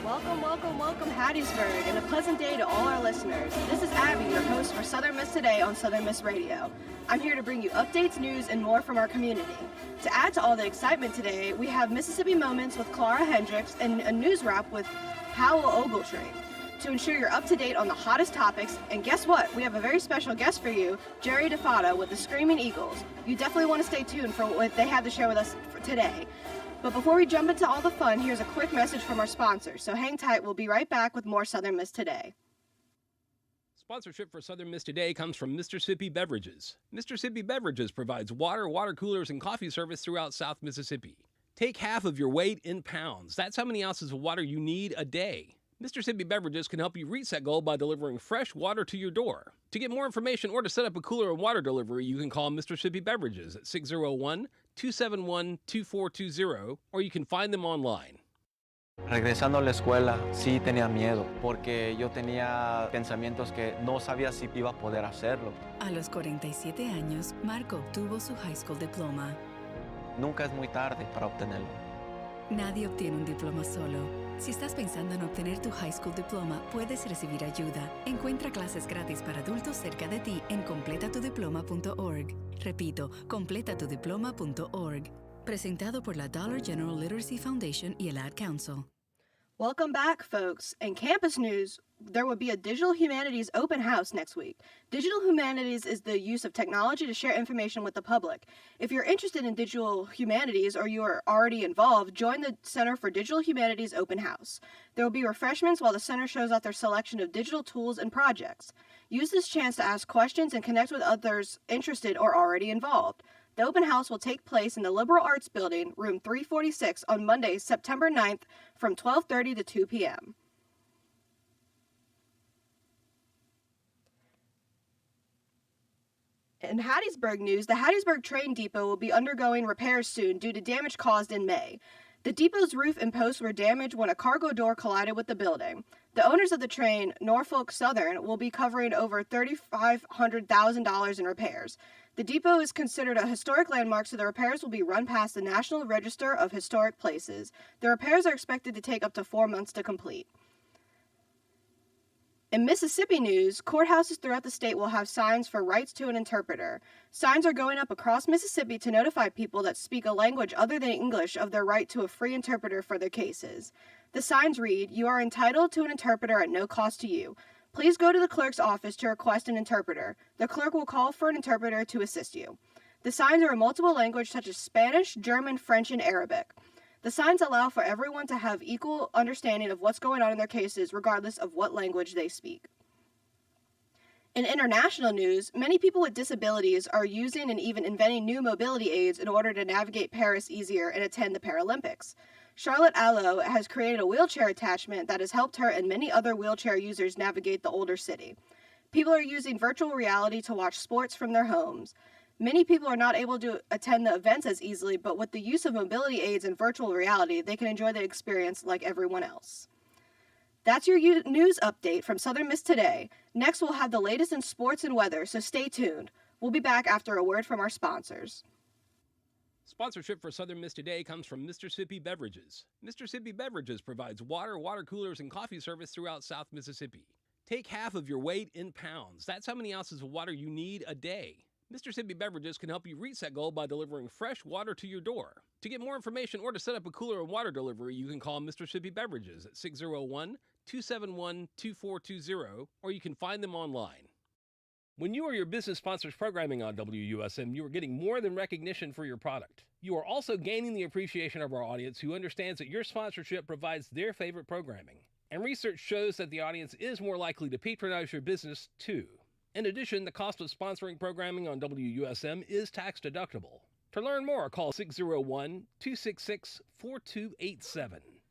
Welcome, welcome, welcome, Hattiesburg, and a pleasant day to all our listeners. This is Abby, your host for Southern Miss Today on Southern Miss Radio. I'm here to bring you updates, news, and more from our community. To add to all the excitement today, we have Mississippi Moments with Clara Hendricks and a news wrap with Powell Ogletree to ensure you're up to date on the hottest topics. And guess what? We have a very special guest for you, Jerry DeFatta with the Screaming Eagles. You definitely want to stay tuned for what they have to share with us today. But before we jump into all the fun, here's a quick message from our sponsors. So hang tight, we'll be right back with more Southern Miss Today. Sponsorship for Southern Miss Today comes from Mississippi Beverages. Mississippi Beverages provides water, water coolers, and coffee service throughout South Mississippi. Take half of your weight in pounds. That's how many ounces of water you need a day. Mississippi Beverages can help you reach that goal by delivering fresh water to your door. To get more information or to set up a cooler and water delivery, you can call Mississippi Beverages at 601-271-2420, or you can find them online. Regresando a la escuela, sí tenía miedo, porque yo tenía pensamientos que no sabía si iba a poder hacerlo. A los 47 años, Marco obtuvo su high school diploma. Nunca es muy tarde para obtenerlo. Nadie obtiene un diploma solo. Si estás pensando en obtener tu high school diploma, puedes recibir ayuda. Encuentra clases gratis para adultos cerca de ti en completatudiploma.org. Repito, completatudiploma.org. Presentado por la Dollar General Literacy Foundation y el Ad Council. Welcome back, folks. In campus news, there will be a Digital Humanities open house next week. Digital Humanities is the use of technology to share information with the public. If you're interested in digital humanities or you are already involved, join the Center for Digital Humanities open house. There will be refreshments while the center shows off their selection of digital tools and projects. Use this chance to ask questions and connect with others interested or already involved. The open house will take place in the Liberal Arts Building, room 346, on Monday, September 9th from 12:30 to 2 p.m. In Hattiesburg news, the Hattiesburg train depot will be undergoing repairs soon due to damage caused in May. The depot's roof and posts were damaged when a cargo door collided with the building. The owners of the train, Norfolk Southern, will be covering over $3,500,000 in repairs. The depot is considered a historic landmark, so the repairs will be run past the National Register of Historic Places. The repairs are expected to take up to 4 months to complete. In Mississippi news, courthouses throughout the state will have signs for rights to an interpreter. Signs are going up across Mississippi to notify people that speak a language other than English of their right to a free interpreter for their cases. The signs read, "You are entitled to an interpreter at no cost to you. Please go to the clerk's office to request an interpreter. The clerk will call for an interpreter to assist you." The signs are in multiple languages such as Spanish, German, French, and Arabic. The signs allow for everyone to have equal understanding of what's going on in their cases, regardless of what language they speak. In international news, many people with disabilities are using and even inventing new mobility aids in order to navigate Paris easier and attend the Paralympics. Charlotte Allo has created a wheelchair attachment that has helped her and many other wheelchair users navigate the older city. People are using virtual reality to watch sports from their homes. Many people are not able to attend the events as easily, but with the use of mobility aids and virtual reality, they can enjoy the experience like everyone else. That's your news update from Southern Miss Today. Next, we'll have the latest in sports and weather, so stay tuned. We'll be back after a word from our sponsors. Sponsorship for Southern Miss Today comes from Mississippi Beverages. Mississippi Beverages provides water, water coolers, and coffee service throughout South Mississippi. Take half of your weight in pounds. That's how many ounces of water you need a day. Mississippi Beverages can help you reach that goal by delivering fresh water to your door. To get more information or to set up a cooler and water delivery, you can call Mississippi Beverages at 601-271-2420, or you can find them online. When you or your business sponsors programming on WUSM, you are getting more than recognition for your product. You are also gaining the appreciation of our audience who understands that your sponsorship provides their favorite programming. And research shows that the audience is more likely to patronize your business, too. In addition, the cost of sponsoring programming on WUSM is tax deductible. To learn more, call 601-266-4287.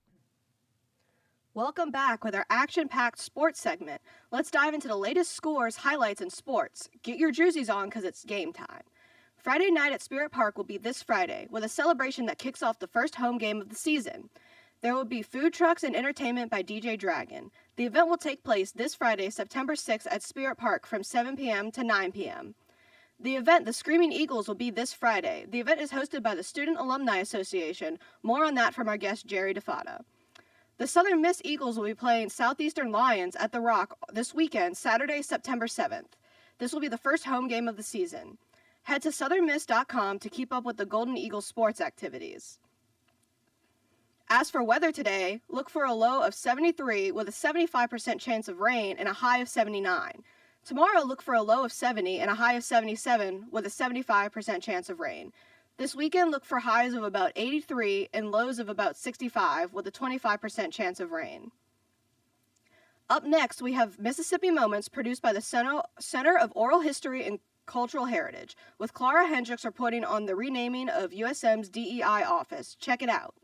Welcome back with our action-packed sports segment. Let's dive into the latest scores, highlights, and sports. Get your jerseys on because it's game time. Friday night at Spirit Park will be this Friday with a celebration that kicks off the first home game of the season. There will be food trucks and entertainment by DJ Dragon. The event will take place this Friday, September 6th at Spirit Park from 7 p.m. to 9 p.m. The event, the Screaming Eagles, will be this Friday. The event is hosted by the Student Alumni Association. More on that from our guest, Jerry DeFatta. The Southern Miss Eagles will be playing Southeastern Lions at the Rock this weekend, Saturday, September 7th. This will be the first home game of the season. Head to southernmiss.com to keep up with the Golden Eagles sports activities. As for weather today, look for a low of 73 with a 75% chance of rain and a high of 79. Tomorrow, look for a low of 70 and a high of 77 with a 75% chance of rain. This weekend, look for highs of about 83 and lows of about 65 with a 25% chance of rain. Up next, we have Mississippi Moments produced by the Center of Oral History and Cultural Heritage, with Clara Hendricks reporting on the renaming of USM's DEI office. Check it out.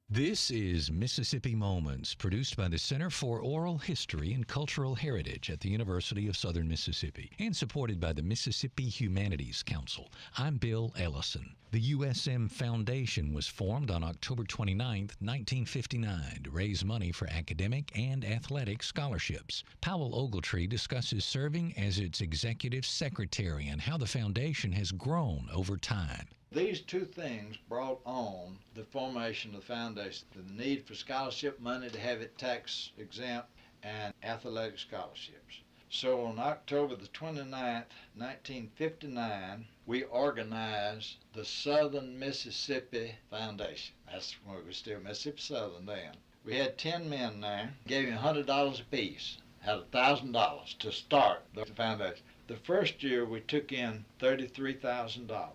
This is Mississippi Moments, produced by the Center for Oral History and Cultural Heritage at the University of Southern Mississippi and supported by the Mississippi Humanities Council. I'm Bill Ellison. The USM Foundation was formed on October 29, 1959 to raise money for academic and athletic scholarships. Powell Ogletree discusses serving as its executive secretary and how the foundation has grown over time. These two things brought on the formation of the foundation: the need for scholarship money to have it tax exempt and athletic scholarships. So on October the 29th, 1959, we organized the Southern Mississippi Foundation. That's when we were still Mississippi Southern then. We had 10 men there, gave them $100 apiece, had $1,000 to start the foundation. The first year we took in $33,000.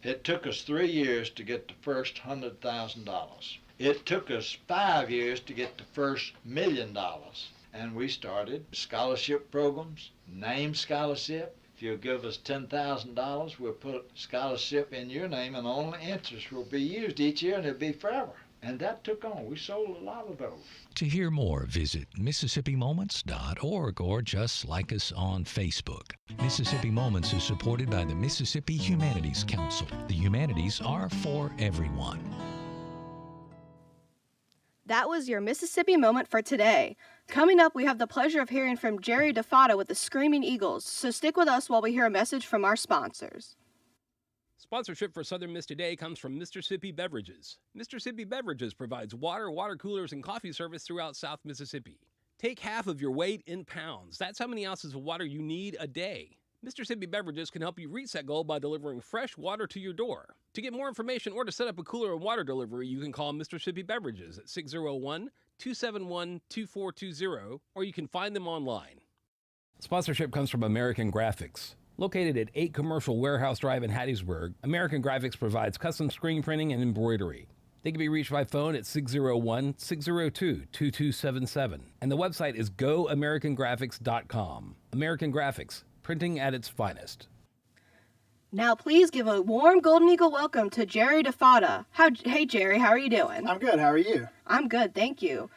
It took us 3 years to get the first $100,000. It took us 5 years to get the first $1 million. And we started scholarship programs, name scholarship. If you'll give us $10,000, we'll put scholarship in your name, and only interest will be used each year, and it'll be forever. And that took on. We sold a lot of those. To hear more, visit MississippiMoments.org or just like us on Facebook. Mississippi Moments is supported by the Mississippi Humanities Council. The humanities are for everyone. That was your Mississippi Moment for today. Coming up, we have the pleasure of hearing from Jerry DeFatta with the Screaming Eagles, so stick with us while we hear a message from our sponsors. Sponsorship for Southern Miss Today comes from Mississippi Beverages. Mississippi Beverages provides water, water coolers, and coffee service throughout South Mississippi. Take half of your weight in pounds. That's how many ounces of water you need a day. Mississippi Beverages can help you reach that goal by delivering fresh water to your door. To get more information or to set up a cooler and water delivery, you can call Mississippi Beverages at 601-271-2420, or you can find them online. Sponsorship comes from American Graphics. Located at 8 Commercial Warehouse Drive in Hattiesburg, American Graphics provides custom screen printing and embroidery. They can be reached by phone at 601-602-2277, and the website is goamericangraphics.com. American Graphics, printing at its finest. Now please give a warm Golden Eagle welcome to Jerry DeFatta. Hey Jerry, how are you doing? I'm good. How are you? I'm good, thank you.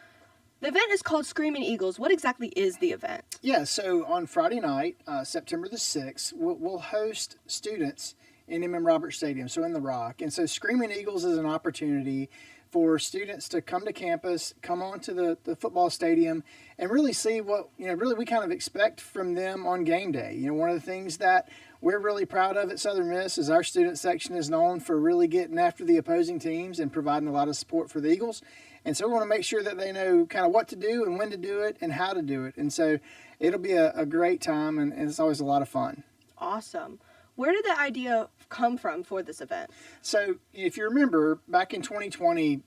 The event is called Screaming Eagles. What exactly is the event? Yeah, so on Friday night, September the 6th, we'll host students in M.M. Roberts Stadium, so in the Rock. And so Screaming Eagles is an opportunity for students to come to campus, come onto the football stadium, and really see what, really we kind of expect from them on game day. One of the things that we're really proud of at Southern Miss is our student section is known for really getting after the opposing teams and providing a lot of support for the Eagles. And so we want to make sure that they know kind of what to do and when to do it and how to do it. And so it'll be a great time, and it's always a lot of fun. Awesome. Where did the idea come from for this event? So if you remember, back in 2020,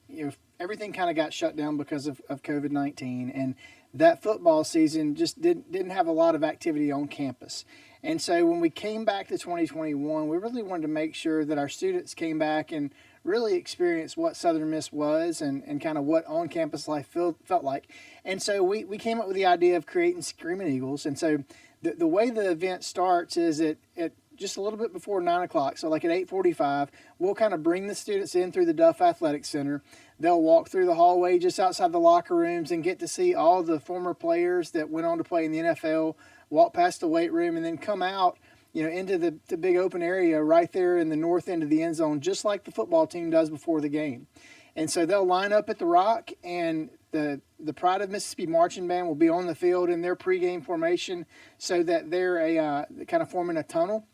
everything kind of got shut down because of COVID-19, and that football season just didn't have a lot of activity on campus. And so when we came back to 2021, we really wanted to make sure that our students came back and really experienced what Southern Miss was and kind of what on-campus life felt like. And so we came up with the idea of creating Screaming Eagles. And so the way the event starts is at just a little bit before 9 o'clock, so like at 8:45, we'll kind of bring the students in through the Duff Athletic Center. They'll walk through the hallway just outside the locker rooms and get to see all the former players that went on to play in the NFL, walk past the weight room, and then come out into the big open area right there in the north end of the end zone, just like the football team does before the game. And so they'll line up at the Rock, and the Pride of Mississippi Marching Band will be on the field in their pregame formation so that they're kind of forming a tunnel.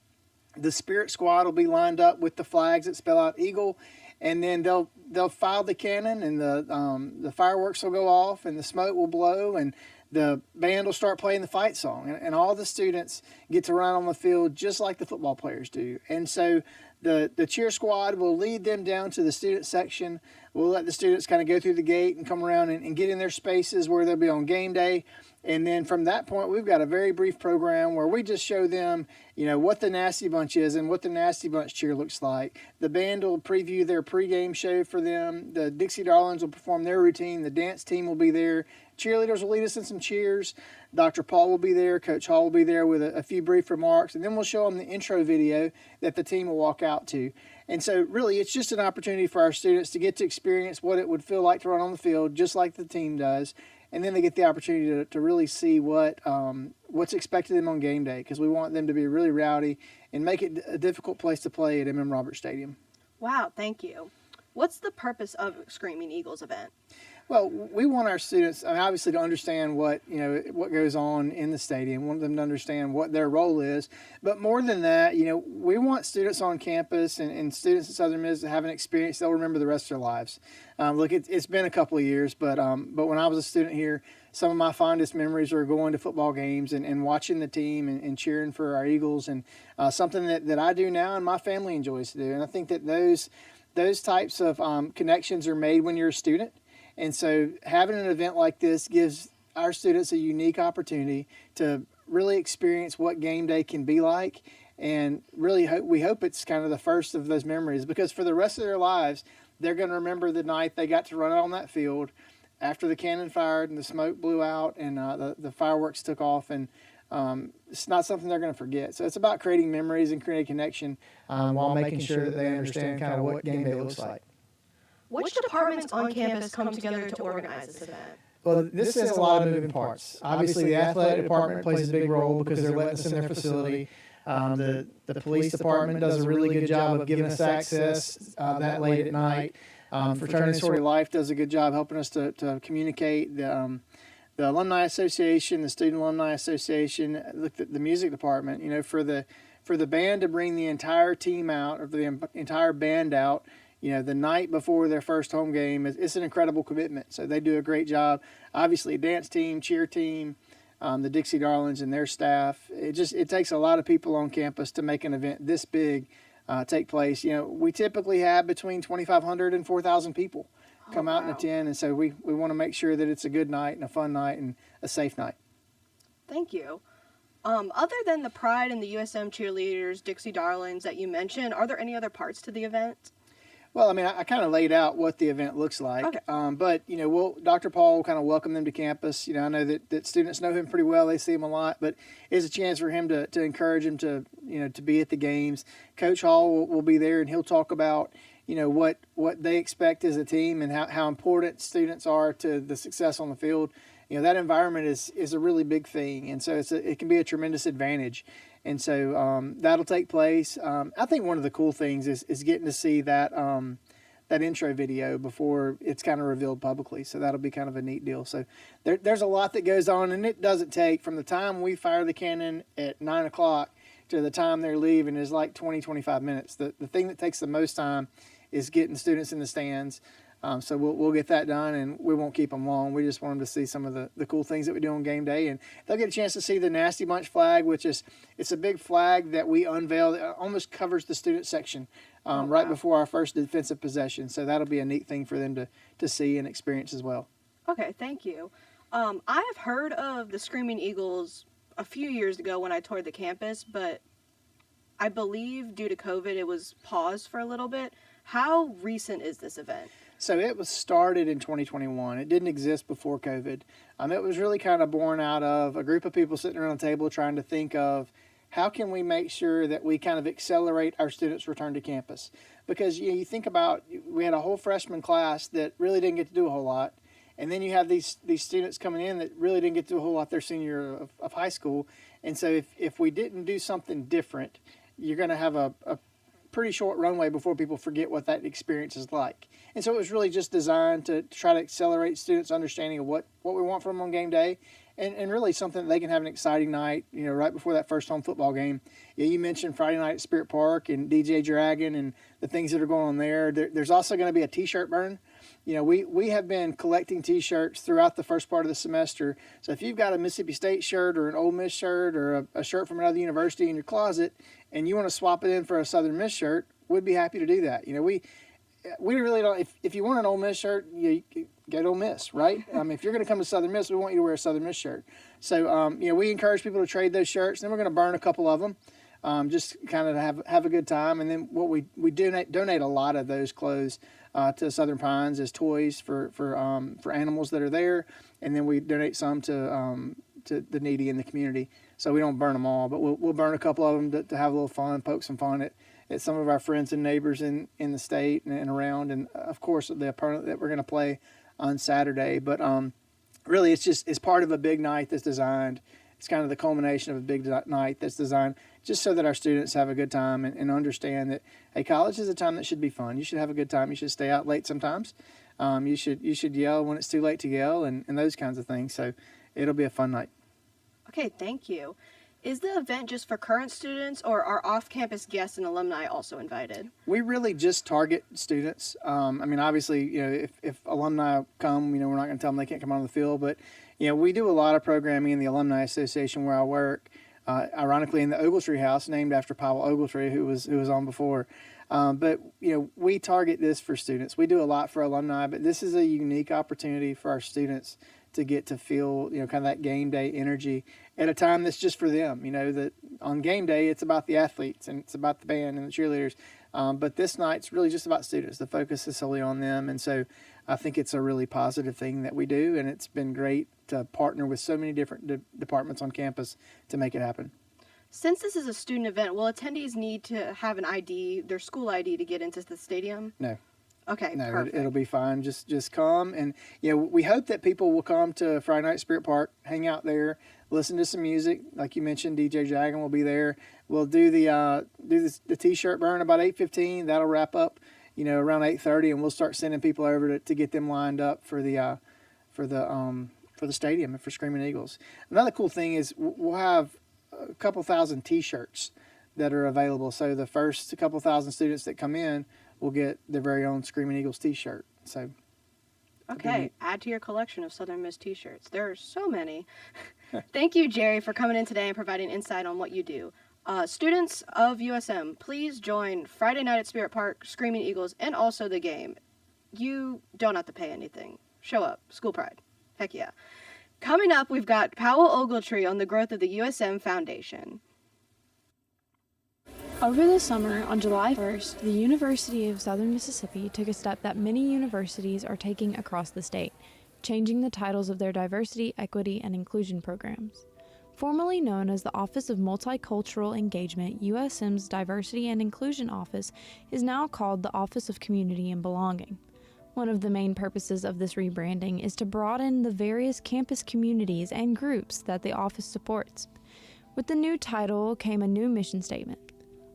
The Spirit Squad will be lined up with the flags that spell out Eagle, and then they'll fire the cannon, and the fireworks will go off, and the smoke will blow, and the band will start playing the fight song, and all the students get to run on the field just like the football players do. And so the cheer squad will lead them down to the student section. We'll let the students kind of go through the gate and come around and get in their spaces where they'll be on game day. And then from that point, we've got a very brief program where we just show them, what the Nasty Bunch is and what the Nasty Bunch cheer looks like. The band will preview their pregame show for them. The Dixie Darlings will perform their routine. The dance team will be there. Cheerleaders will lead us in some cheers. Dr. Paul will be there. Coach Hall will be there with a few brief remarks. And then we'll show them the intro video that the team will walk out to. And so really it's just an opportunity for our students to get to experience what it would feel like to run on the field just like the team does. And then they get the opportunity to really see what's expected of them on game day, because we want them to be really rowdy and make it a difficult place to play at M.M. Roberts Stadium. Wow, thank you. What's the purpose of Screaming Eagles event? Well, we want our students, obviously, to understand what goes on in the stadium. We want them to understand what their role is. But more than that, we want students on campus and students at Southern Miss to have an experience they'll remember the rest of their lives. Look, it's been a couple of years, but when I was a student here, some of my fondest memories are going to football games and watching the team and cheering for our Eagles, and something that I do now and my family enjoys to do. And I think that those types of connections are made when you're a student. And so having an event like this gives our students a unique opportunity to really experience what game day can be like. And really we hope it's kind of the first of those memories, because for the rest of their lives, they're going to remember the night they got to run out on that field after the cannon fired and the smoke blew out and the fireworks took off. And it's not something they're going to forget. So it's about creating memories and creating connection while making sure that they understand kind of what game day looks like. Which departments on campus come together to organize this event? Well, this has a lot of moving parts. Obviously, the athletic department plays a big role because they're letting us in their facility. The police department does a really good job of giving us access that late at night. Fraternity Sorority Life does a good job helping us to communicate. The Alumni Association, the Student Alumni Association, the music department. For the band to bring the entire team out, or the entire band out, the night before their first home game, it's an incredible commitment. So they do a great job. Obviously, dance team, cheer team, the Dixie Darlings and their staff. It takes a lot of people on campus to make an event this big take place. We typically have between 2,500 and 4,000 people come out and attend. And so we want to make sure that it's a good night and a fun night and a safe night. Thank you. Other than the Pride and the USM cheerleaders, Dixie Darlings that you mentioned, are there any other parts to the event? Well, I kind of laid out what the event looks like, okay. But Dr. Paul will kind of welcome them to campus. I know that students know him pretty well; they see him a lot, but it's a chance for him to encourage him to be at the games. Coach Hall will be there, and he'll talk about what they expect as a team and how important students are to the success on the field. That environment is a really big thing, and so it can be a tremendous advantage. And so that'll take place. I think one of the cool things is getting to see that intro video before it's kind of revealed publicly. So that'll be kind of a neat deal. So there's a lot that goes on, and it doesn't take, from the time we fire the cannon at 9 o'clock to the time they're leaving is like 25 minutes. The thing that takes the most time is getting students in the stands. So we'll get that done, and we won't keep them long. We just want them to see some of the cool things that we do on game day, and they'll get a chance to see the Nasty Bunch flag, which it's a big flag that we unveil that almost covers the student section right before our first defensive possession. So that'll be a neat thing for them to see and experience as well. Okay, thank you. I have heard of the Screaming Eagles a few years ago when I toured the campus, but I believe due to COVID it was paused for a little bit. How recent is this event? So it was started in 2021. It didn't exist before COVID. It was really kind of born out of a group of people sitting around the table trying to think of how can we make sure that we kind of accelerate our students' return to campus. Because you think about, we had a whole freshman class that really didn't get to do a whole lot. And then you have these students coming in that really didn't get to do a whole lot their senior year of high school. And so if we didn't do something different, you're going to have a pretty short runway before people forget what that experience is like. And so it was really just designed to try to accelerate students' understanding of what we want from them on game day, and really something that they can have an exciting night, right before that first home football game. You mentioned Friday night at Spirit Park and DJ Dragon and the things that are going on there. There's also going to be a T-shirt burn. We have been collecting T-shirts throughout the first part of the semester. So if you've got a Mississippi State shirt or an Ole Miss shirt or a shirt from another university in your closet and you want to swap it in for a Southern Miss shirt, we'd be happy to do that. We really don't. If you want an Ole Miss shirt, you get Ole Miss, right? If you're going to come to Southern Miss, we want you to wear a Southern Miss shirt. So we encourage people to trade those shirts. Then we're going to burn a couple of them, just kind of to have a good time. And then what we donate a lot of those clothes to Southern Pines as toys for animals that are there, and then we donate some to the needy in the community. So we don't burn them all, but we'll burn a couple of them to have a little fun, poke some fun at some of our friends and neighbors in the state and around, and of course the opponent that we're going to play on Saturday. But really, it's part of a big night that's designed. It's kind of the culmination of a big night that's designed just so that our students have a good time and understand that, hey, college is a time that should be fun. You should have a good time. You should stay out late sometimes. You should yell when it's too late to yell and those kinds of things. So it'll be a fun night. Okay, thank you. Is the event just for current students, or are off-campus guests and alumni also invited? We really just target students. Obviously, if alumni come, we're not going to tell them they can't come on the field. But, we do a lot of programming in the Alumni Association where I work, ironically in the Ogletree House, named after Powell Ogletree, who was on before. But we target this for students. We do a lot for alumni, but this is a unique opportunity for our students to get to feel, kind of that game day energy at a time that's just for them. That on game day, it's about the athletes and it's about the band and the cheerleaders. But this night's really just about students. The focus is solely on them. And so I think it's a really positive thing that we do. And it's been great to partner with so many different departments on campus to make it happen. Since this is a student event, will attendees need to have an ID, their school ID, to get into the stadium? No. Okay, no, perfect. It'll be fine. Just come, and we hope that people will come to Friday night Spirit Park, hang out there, listen to some music. Like you mentioned, DJ Dragon will be there. We'll do the T-shirt burn about 8:15. That'll wrap up, around 8:30, and we'll start sending people over to get them lined up for the stadium and for Screaming Eagles. Another cool thing is we'll have a couple thousand T-shirts that are available. So the first couple thousand students that come in will get their very own Screaming Eagles T-shirt. So, okay, add to your collection of Southern Miss T-shirts. There are so many. Thank you, Jerry, for coming in today and providing insight on what you do. Students of USM, please join Friday night at Spirit Park, Screaming Eagles, and also the game. You don't have to pay anything. Show up. School pride. Heck yeah. Coming up, we've got Powell Ogletree on the growth of the USM Foundation. Over the summer, on July 1st, the University of Southern Mississippi took a step that many universities are taking across the state, changing the titles of their diversity, equity, and inclusion programs. Formerly known as the Office of Multicultural Engagement, USM's Diversity and Inclusion Office is now called the Office of Community and Belonging. One of the main purposes of this rebranding is to broaden the various campus communities and groups that the office supports. With the new title came a new mission statement.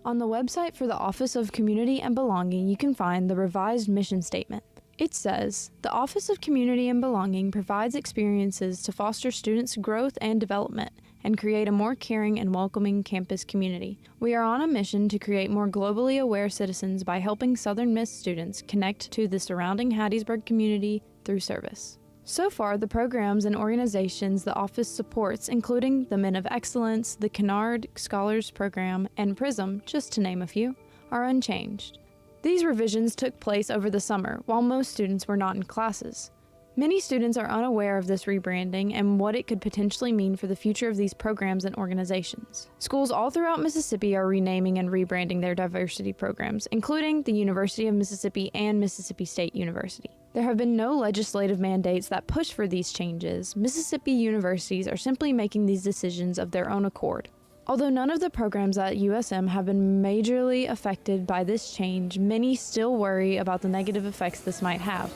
On the website for the Office of Community and Belonging, you can find the revised mission statement. It says, "The Office of Community and Belonging provides experiences to foster students' growth and development and create a more caring and welcoming campus community. We are on a mission to create more globally aware citizens by helping Southern Miss students connect to the surrounding Hattiesburg community through service." So far, the programs and organizations the office supports, including the Men of Excellence, the Kennard Scholars Program, and PRISM, just to name a few, are unchanged. These revisions took place over the summer, while most students were not in classes. Many students are unaware of this rebranding and what it could potentially mean for the future of these programs and organizations. Schools all throughout Mississippi are renaming and rebranding their diversity programs, including the University of Mississippi and Mississippi State University. There have been no legislative mandates that push for these changes. Mississippi universities are simply making these decisions of their own accord. Although none of the programs at USM have been majorly affected by this change, many still worry about the negative effects this might have.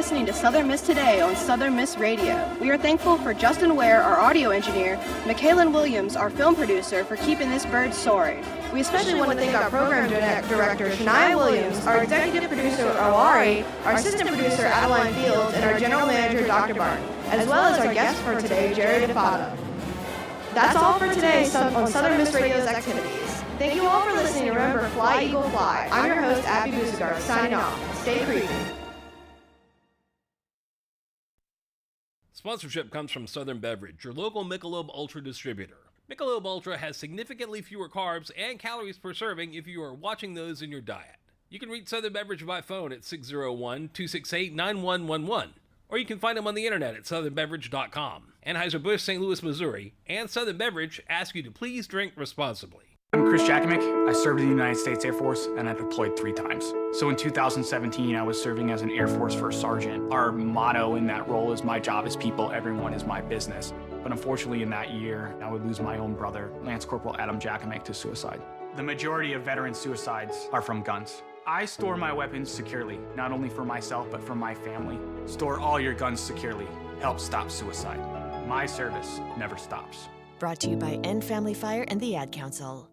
listening to Southern Miss Today on Southern Miss Radio. We are thankful for Justin Ware, our audio engineer, Michaelan Williams, our film producer, for keeping this bird soaring. We especially want to thank our program director, Shania Williams, our executive producer, Awari, our assistant producer, Adeline Fields, and our general manager, Dr. Barton, as well as our guest for today, Jerry DeFato. That's all for today on Southern Miss Radio's activities. Thank you all for listening. Remember, fly, eagle, fly. I'm your host, Abby Busegard, signing off. Stay creepy. Sponsorship comes from Southern Beverage, your local Michelob Ultra distributor. Michelob Ultra has significantly fewer carbs and calories per serving if you are watching those in your diet. You can reach Southern Beverage by phone at 601-268-9111, or you can find them on the internet at southernbeverage.com. Anheuser-Busch, St. Louis, Missouri, and Southern Beverage ask you to please drink responsibly. I'm Chris Jakomick. I served in the United States Air Force and I deployed 3 times. So in 2017, I was serving as an Air Force First Sergeant. Our motto in that role is my job is people, everyone is my business. But unfortunately in that year, I would lose my own brother, Lance Corporal Adam Jakomick, to suicide. The majority of veteran suicides are from guns. I store my weapons securely, not only for myself, but for my family. Store all your guns securely. Help stop suicide. My service never stops. Brought to you by End Family Fire and the Ad Council.